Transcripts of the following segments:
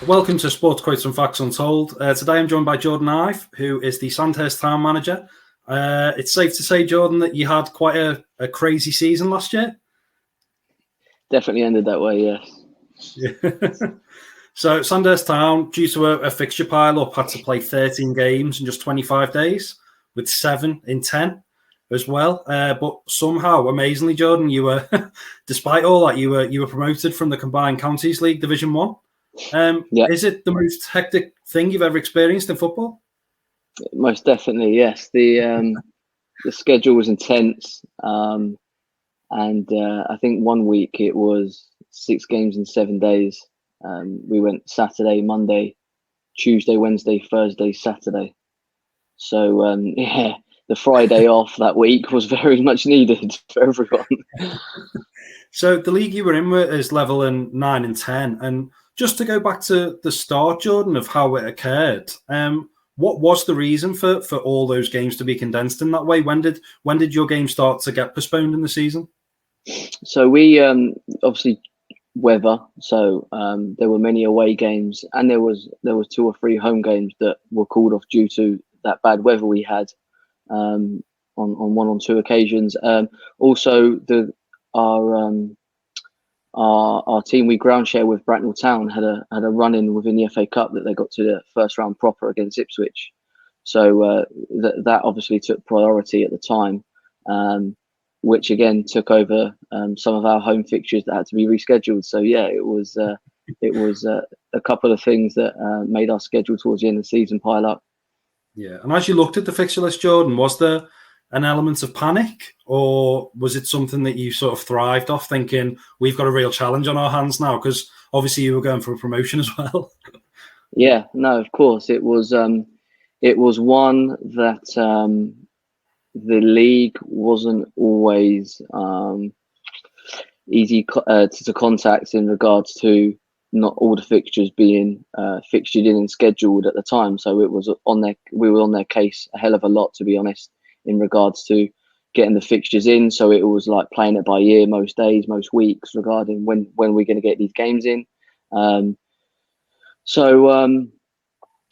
Welcome to Sports Quotes and Facts Untold. Today I'm joined by Jordan Ive, who is the Sandhurst Town manager. It's safe to say, Jordan, that you had quite a crazy season last year. Definitely ended that way, yes. Yeah. So Sandhurst Town, due to a fixture pile-up, had to play 13 games in just 25 days, with 7 in 10 as well. But somehow, amazingly, Jordan, you were, despite all that, you were promoted from the Combined Counties League Division 1. Is it the most hectic thing you've ever experienced in football? Most definitely, yes. The schedule was intense, and I think 1 week it was 6 games in 7 days. We went Saturday, Monday, Tuesday, Wednesday, Thursday, Saturday. So the Friday off that week was very much needed for everyone. So the league you were in is level in 9 and 10, and just to go back to the start, Jordan, of how it occurred, what was the reason for all those games to be condensed in that way? When did your game start to get postponed in the season? So we obviously weather. So there were many away games, and there was 2 or 3 home games that were called off due to that bad weather we had on 1 or 2 occasions. Also, our team we groundshare with Bracknell Town had a run in within the FA Cup that they got to the first round proper against Ipswich. So that obviously took priority at the time, which again took over some of our home fixtures that had to be rescheduled. So yeah, it was a couple of things that made our schedule towards the end of the season pile up. Yeah, and as you looked at the fixture list, Jordan, was there an element of panic, or was it something that you sort of thrived off, thinking we've got a real challenge on our hands now? Because obviously you were going for a promotion as well. Yeah, no, of course it was. It was one that the league wasn't always easy to contact in regards to not all the fixtures being fixtured in and scheduled at the time. So it was we were on their case a hell of a lot, to be honest, in regards to getting the fixtures in. So it was like playing it by ear most days, most weeks, regarding when we're going to get these games in.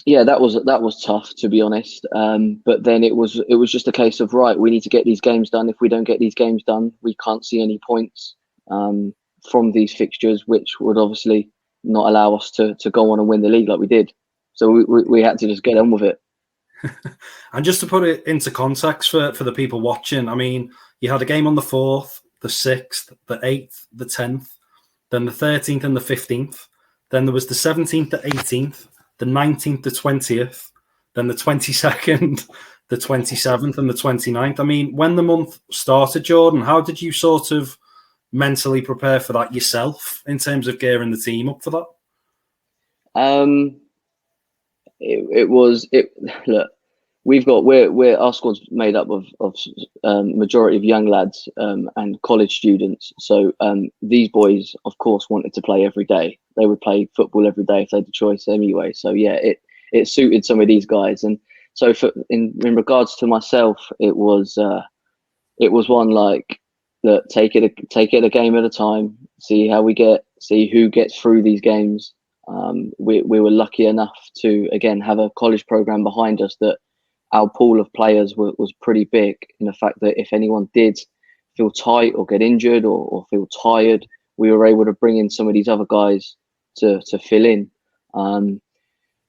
Yeah, that was tough, to be honest. But then it was just a case of, right, we need to get these games done. If we don't get these games done, we can't see any points from these fixtures, which would obviously not allow us to go on and win the league like we did. So we had to just get on with it. And just to put it into context for the people watching, I mean, you had a game on the 4th, the 6th, the 8th, the 10th, then the 13th and the 15th. Then there was the 17th, the 18th, the 19th, the 20th, then the 22nd, the 27th and the 29th. I mean, when the month started, Jordan, how did you sort of mentally prepare for that yourself in terms of gearing the team up for that? Look, we're our squad's made up of majority of young lads and college students. So these boys, of course, wanted to play every day. They would play football every day if they had the choice anyway. So yeah, it suited some of these guys. And so in regards to myself, it was one like, look, take it a game at a time. See who gets through these games. We were lucky enough to again have a college program behind us that our pool of players was pretty big, in the fact that if anyone did feel tight or get injured or feel tired, we were able to bring in some of these other guys to fill in.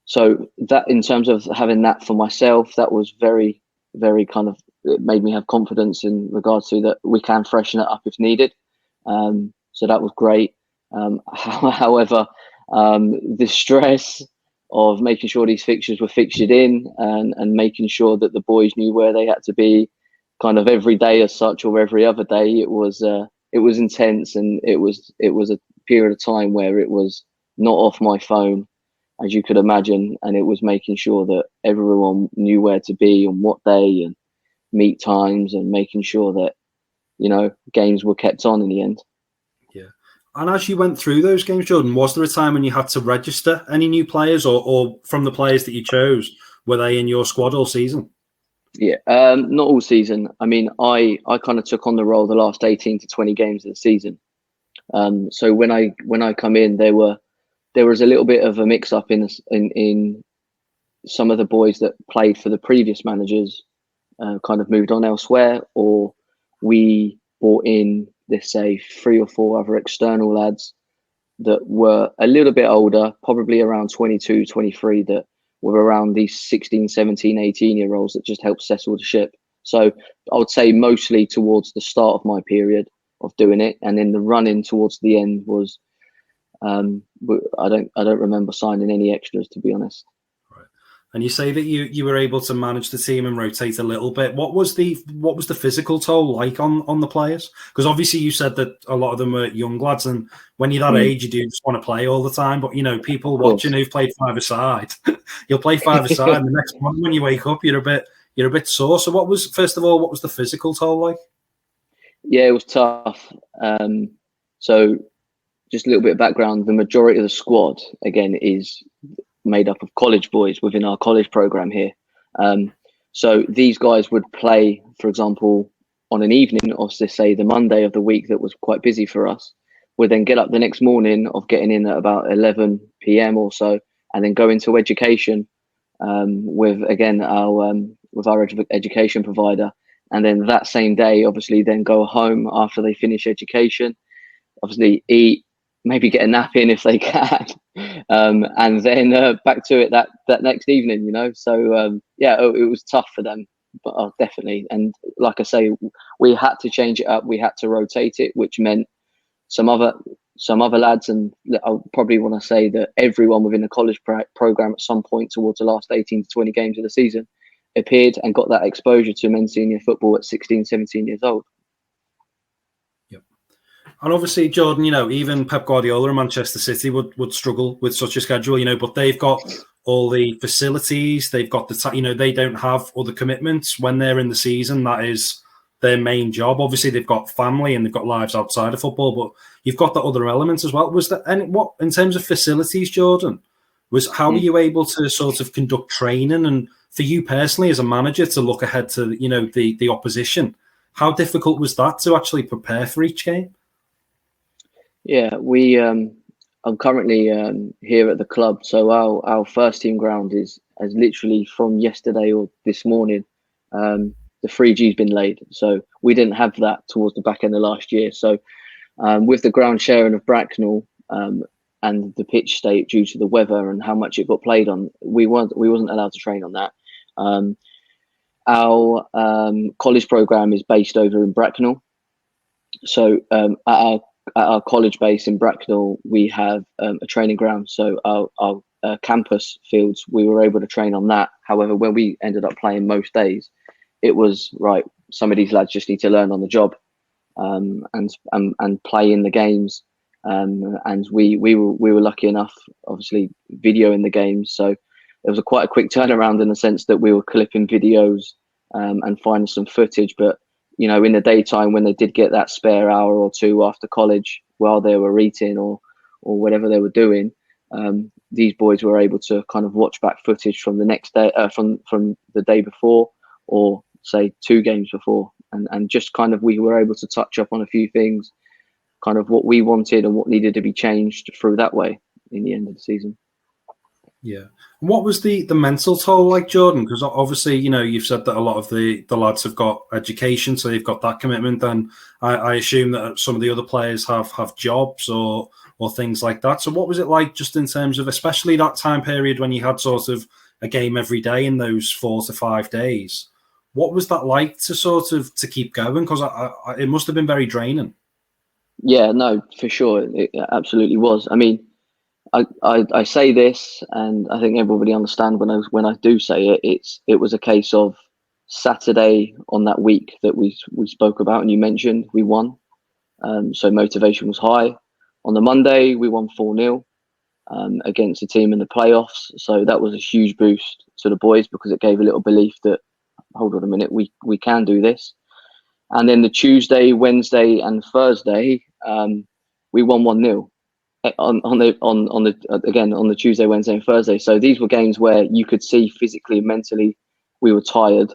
So that, in terms of having that for myself, that was very, very kind of, it made me have confidence in regards to that we can freshen it up if needed. So that was great. However, the stress of making sure these fixtures were fixtured in and making sure that the boys knew where they had to be kind of every day as such, or every other day, it was intense, and it was a period of time where it was not off my phone, as you could imagine, and it was making sure that everyone knew where to be on what day and meet times, and making sure that, you know, games were kept on in the end. Yeah. And as you went through those games, Jordan, was there a time when you had to register any new players, or from the players that you chose, were they in your squad all season? Yeah, not all season. I mean, I kind of took on the role the last 18 to 20 games of the season. So when I come in, there were there was a little bit of a mix-up in some of the boys that played for the previous managers kind of moved on elsewhere, or we brought in, let's say, 3 or 4 other external lads that were a little bit older, probably around 22, 23, that were around these 16, 17, 18-year-olds that just helped settle the ship. So I would say mostly towards the start of my period of doing it, and then the run-in towards the end was, I don't remember signing any extras, to be honest. And you say that you were able to manage the team and rotate a little bit. What was the physical toll like on the players? Because obviously you said that a lot of them were young lads, and when you're that age, you do just want to play all the time. But people watching who've played 5-a-side, you'll play 5-a-side, and the next morning when you wake up, you're a bit sore. So what was the physical toll like? Yeah, it was tough. So just a little bit of background: the majority of the squad, again, is made up of college boys within our college program here. So these guys would play, for example, on an evening, or say the Monday of the week that was quite busy for us, would then get up the next morning of getting in at about 11 p.m. or so, and then go into education with our education provider. And then that same day, obviously, then go home after they finish education, obviously eat, maybe get a nap in if they can, and then back to it that next evening, So it was tough for them, but definitely. And like I say, we had to change it up. We had to rotate it, which meant some other lads, and I probably want to say that everyone within the college program at some point towards the last 18 to 20 games of the season appeared and got that exposure to men's senior football at 16, 17 years old. And obviously, Jordan, even Pep Guardiola and Manchester City would struggle with such a schedule, but they've got all the facilities, they've got they don't have other commitments when they're in the season. That is their main job. Obviously, they've got family and they've got lives outside of football, but you've got the other elements as well. Was that, and what, in terms of facilities, Jordan, how were you able to sort of conduct training, and for you personally as a manager to look ahead to, the opposition? How difficult was that to actually prepare for each game? Yeah, I'm currently here at the club, so our first team ground is literally from yesterday or this morning. The 3G's been laid, so we didn't have that towards the back end of last year. So with the ground sharing of Bracknell and the pitch state due to the weather and how much it got played on, we wasn't allowed to train on that. Our college program is based over in Bracknell, so at our college base in Bracknell, we have a training ground. So our campus fields, we were able to train on that. However, when we ended up playing most days, it was right. Some of these lads just need to learn on the job and play in the games. And we were lucky enough, obviously, videoing the games. So it was quite a quick turnaround in the sense that we were clipping videos and finding some footage, but in the daytime when they did get that spare hour or two after college while they were eating or whatever they were doing, these boys were able to kind of watch back footage from the next day, from the day before, or say 2 games before, and just kind of we were able to touch up on a few things, kind of what we wanted and what needed to be changed through that way in the end of the season. Yeah. What was the mental toll like, Jordan? Because obviously, you've said that a lot of the lads have got education, so they've got that commitment. And I assume that some of the other players have jobs or things like that. So what was it like just in terms of, especially that time period when you had sort of a game every day in those 4 to 5 days? What was that like to keep going? Because it must have been very draining. Yeah, no, for sure. It absolutely was. I mean, I say this, and I think everybody understands when I do say it. It was a case of Saturday on that week that we spoke about, and you mentioned we won, so motivation was high. On the Monday, we won 4-0 against a team in the playoffs, so that was a huge boost to the boys because it gave a little belief that, hold on a minute, we can do this. And then the Tuesday, Wednesday, and Thursday, we won 1-0. On the Tuesday, Wednesday, and Thursday. So these were games where you could see physically and mentally we were tired.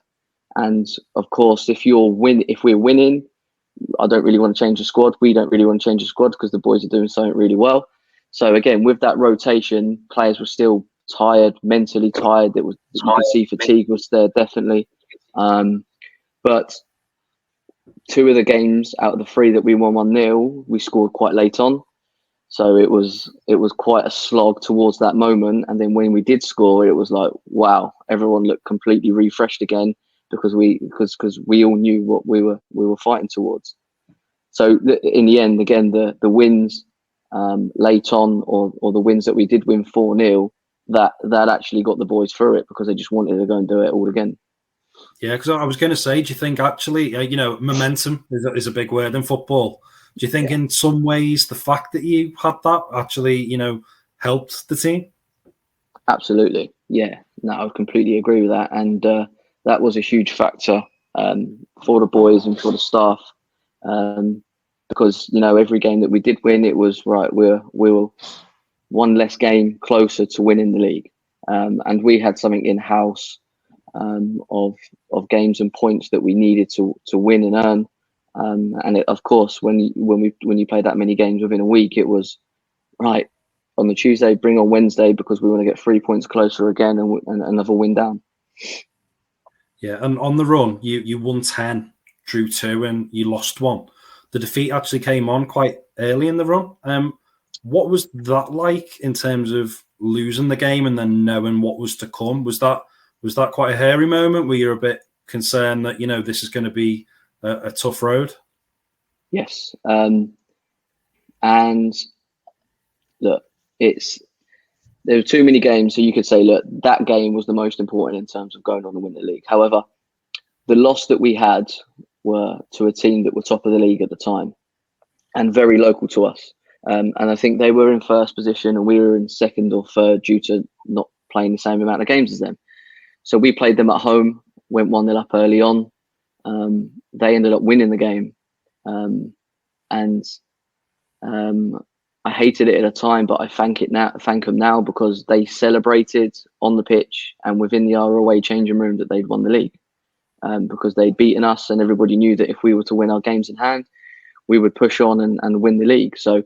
And of course, if we're winning, I don't really want to change the squad. We don't really want to change the squad because the boys are doing something really well. So again, with that rotation, players were still tired, mentally tired. You could see fatigue was there definitely. But 2 of the games out of the 3 that we won 1-0, we scored quite late on. So it was quite a slog towards that moment. And then when we did score, it was like, wow, everyone looked completely refreshed again because we all knew what we were fighting towards. So in the end, again, the wins late on, or the wins that we did win 4-0, that actually got the boys through it because they just wanted to go and do it all again. Yeah, because I was going to say, do you think actually, momentum is a big word in football? Do you think in some ways the fact that you had that actually, helped the team? Absolutely. Yeah. No, I would completely agree with that. And that was a huge factor for the boys and for the staff. Because, every game that we did win, it was right. We were one less game closer to winning the league. And we had something in-house of games and points that we needed to win and earn. And of course, when you play that many games within a week, it was right on the Tuesday, bring on Wednesday because we want to get 3 points closer again and another win down. Yeah, and on the run, you won 10, drew 2, and you lost 1. The defeat actually came on quite early in the run. What was that like in terms of losing the game and then knowing what was to come? Was that quite a hairy moment where you're a bit concerned that this is going to be a tough road? Yes, and look, there were too many games, so you could say, look, that game was the most important in terms of going on to win the league. However, the loss that we had were to a team that were top of the league at the time and very local to us. And I think they were in first position and we were in second or third due to not playing the same amount of games as them. So we played them at home, went 1-0 up early on. They ended up winning the game. I hated it at a time, but I thank them now because they celebrated on the pitch and within the ROA changing room that they'd won the league. Because they'd beaten us and everybody knew that if we were to win our games in hand, we would push on and win the league. So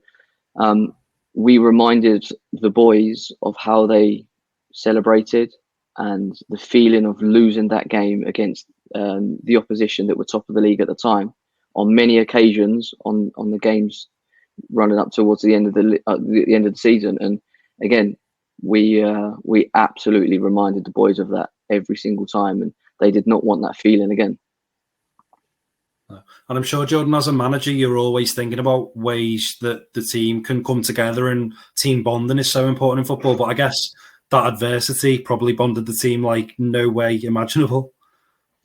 we reminded the boys of how they celebrated and the feeling of losing that game against the opposition that were top of the league at the time on many occasions on the games running up towards the end of the season. And again, we absolutely reminded the boys of that every single time, and they did not want that feeling again. And I'm sure, Jordan, as a manager, you're always thinking about ways that the team can come together, and team bonding is so important in football. But I guess that adversity probably bonded the team like no way imaginable.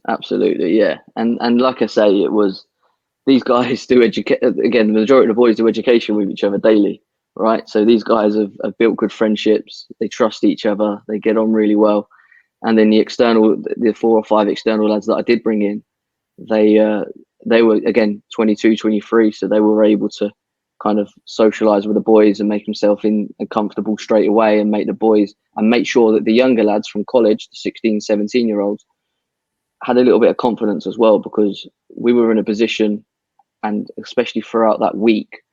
Absolutely, yeah. And like I say, it was these guys do again, the majority of the boys do education with each other daily, right? So these guys have built good friendships. They trust each other. They get on really well. And then the 4 or 5 external lads that I did bring in, they were, again, 22, 23. So they were able to kind of socialize with the boys and make themselves comfortable straight away and make sure that the younger lads from college, the 16, 17-year-olds, had a little bit of confidence as well, because we were in a position, and especially throughout that week,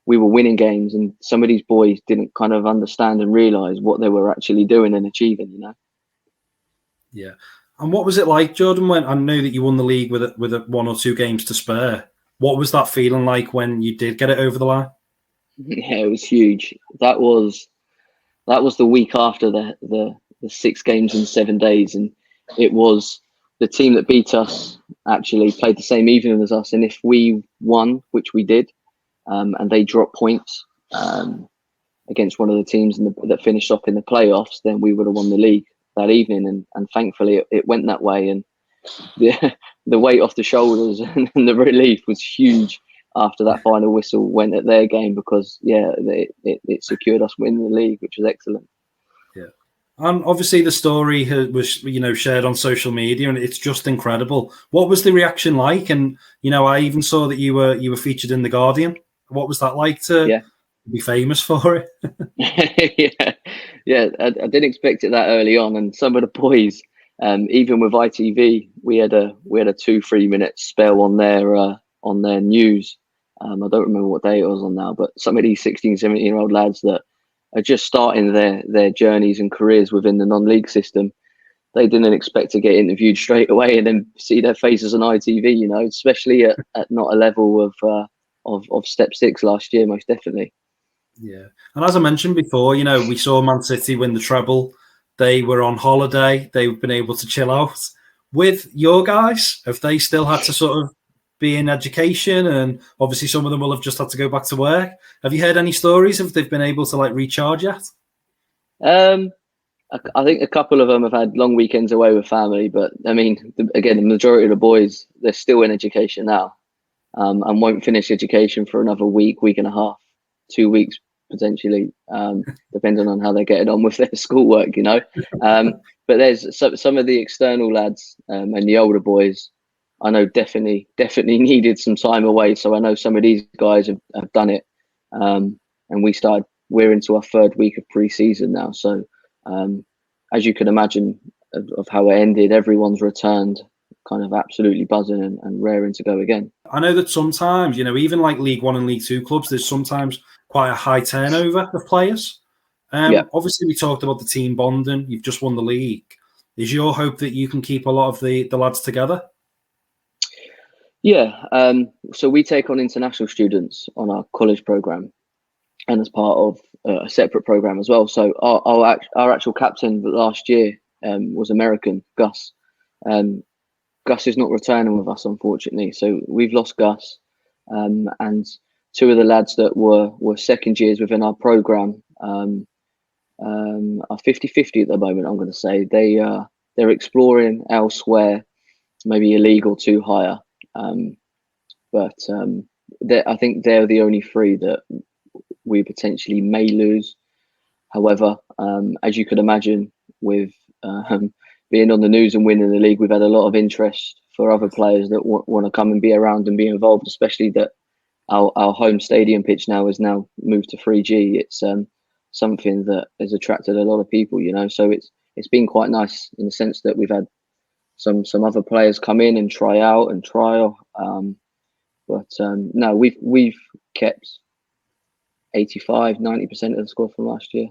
we were winning games, and some of these boys didn't kind of understand and realize what they were actually doing and achieving, Yeah. And what was it like, Jordan, when I know that you won the league with 1 or 2 games to spare? What was that feeling like when you did get it over the line? Yeah, it was huge. That was the week after the 6 games in 7 days, and it was the team that beat us actually played the same evening as us, and if we won, which we did, and they dropped points against one of the teams that finished off in the playoffs, then we would have won the league that evening, and thankfully it went that way, and the weight off the shoulders and the relief was huge after that final whistle went at their game, because it secured us winning the league, which was excellent. Yeah. And obviously the story was shared on social media, and it's just incredible. What was the reaction like? And I even saw that you were featured in The Guardian. What was that like to be famous for it? Yeah, I didn't expect it that early on, and some of the boys, even with ITV, we had a 2-3 minute spell on their news, I don't remember what day it was on now, but some of these 16, 17-year-old lads that are just starting their journeys and careers within the non-league system, they didn't expect to get interviewed straight away and then see their faces on ITV, you know, especially at not a level of step 6 last year, most definitely. Yeah. And as I mentioned before, you know, we saw Man City win the treble. They were on holiday. They've been able to chill out. With your guys, have they still had to sort of be in education? And obviously some of them will have just had to go back to work. Have you heard any stories if they've been able to like recharge yet? I think a couple of them have had long weekends away with family, but I mean, again, the majority of the boys, they're still in education now, and won't finish education for another week and a half, 2 weeks potentially, depending on how they're getting on with their schoolwork, you know. But there's some of the external lads and the older boys, I know definitely needed some time away. So I know some of these guys have done it, and we're into our 3rd week of pre-season now. So as you can imagine of how it ended, everyone's returned kind of absolutely buzzing and raring to go again. I know that sometimes, you know, even like League One and League Two clubs, there's sometimes quite a high turnover of players. Obviously, we talked about the team bonding. You've just won the league. Is your hope that you can keep a lot of the lads together? Yeah. So we take on international students on our college program, and as part of a separate program as well. So our actual captain last year was American, Gus. Gus is not returning with us, unfortunately. So we've lost Gus, and 2 of the lads that were second years within our program are 50-50 at the moment. I'm going to say they're exploring elsewhere, maybe a league or 2 higher. But I think they're the only 3 that we potentially may lose. However, as you could imagine, with being on the news and winning the league, we've had a lot of interest for other players that want to come and be around and be involved, especially that our home stadium pitch now moved to 3G. It's something that has attracted a lot of people, you know. So it's been quite nice in the sense that we've had some other players come in and try out and trial. But no, we've kept 85-90% of the squad from last year.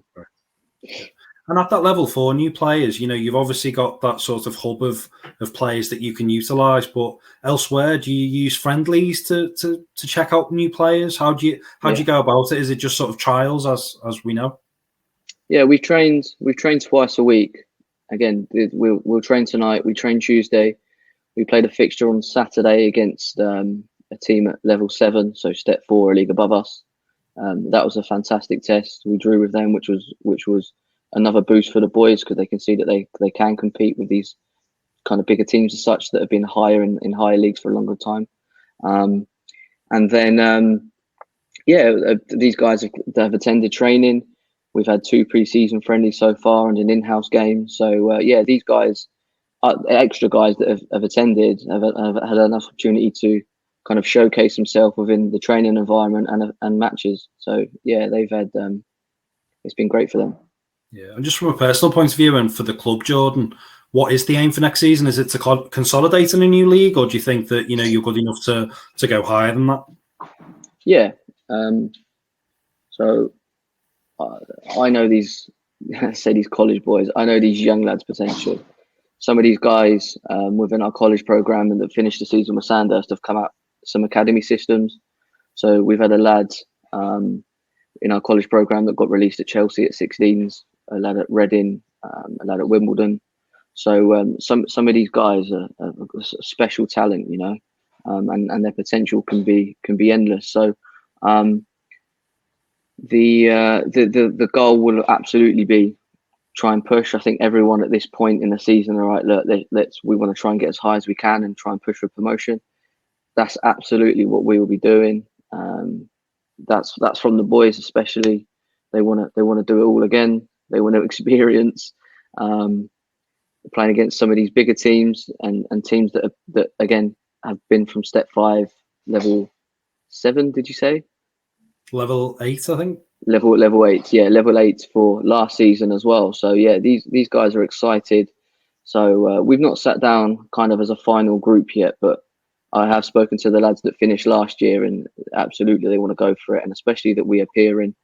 And at that level, for new players, you know, you've obviously got that sort of hub of players that you can utilise. But elsewhere, do you use friendlies to check out new players? How do you go about it? Is it just sort of trials, as we know? Yeah, we've trained twice a week. Again, we'll train tonight. We train Tuesday. We played a fixture on Saturday against a team at level 7, so step 4, a league above us. That was a fantastic test. We drew with them, which was another boost for the boys, because they can see that they can compete with these kind of bigger teams as such that have been higher in higher leagues for a longer time. And then these guys have attended training. We've had 2 pre-season friendlies so far and an in-house game. So these guys, extra guys that have attended, have had an opportunity to kind of showcase himself within the training environment and matches. So yeah, they've had it's been great for them. Yeah, and just from a personal point of view and for the club, Jordan, what is the aim for next season? Is it to consolidate in a new league, or do you think that, you know, you're good enough to go higher than that? Yeah. So I know these college boys. I know these young lads' potential. Some of these guys within our college program and that finished the season with Sandhurst have come out some academy systems. So we've had a lad in our college program that got released at Chelsea at 16s, a lad at Reading, a lad at Wimbledon. So some of these guys are special talent, you know, and their potential can be endless. So the goal will absolutely be try and push. I think everyone at this point in the season are right. Look, we want to try and get as high as we can and try and push for promotion. That's absolutely what we will be doing. That's from the boys, especially. They want to do it all again. They want to experience playing against some of these bigger teams and teams that again have been from step 5, level 7. Did you say? Level 8, I think. Level 8, yeah, level 8 for last season as well. So yeah, these guys are excited. So we've not sat down kind of as a final group yet, but I have spoken to the lads that finished last year, and absolutely they want to go for it. And especially that we appear in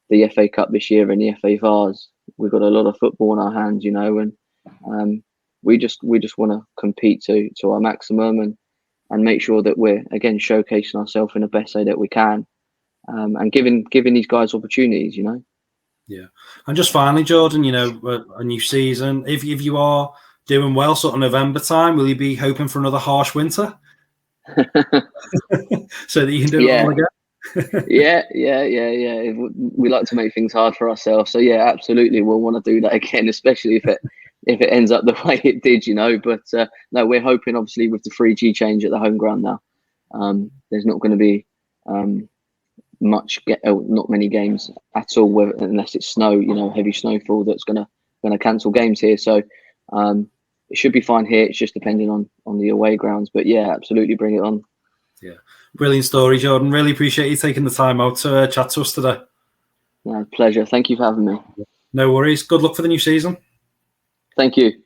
the FA Cup this year and the FA Vars. We've got a lot of football in our hands, you know, and we just want to compete to our maximum and make sure that we're again showcasing ourselves in the best way that we can, and giving these guys opportunities, you know. Yeah, and just finally, Jordan, you know, a new season. If you are doing well, sort of November time, will you be hoping for another harsh winter so that you can do it all again? yeah. We like to make things hard for ourselves, so yeah, absolutely, we'll want to do that again, especially if it ends up the way it did, you know. But no, we're hoping, obviously, with the 3G change at the home ground now, there's not going to be not many games at all, unless it's snow, you know, heavy snowfall that's gonna cancel games here. So it should be fine here. It's just depending on the away grounds. But yeah, absolutely, bring it on. Yeah, brilliant story, Jordan. Really appreciate you taking the time out to chat to us today. Yeah, pleasure. Thank you for having me. No worries. Good luck for the new season. Thank you.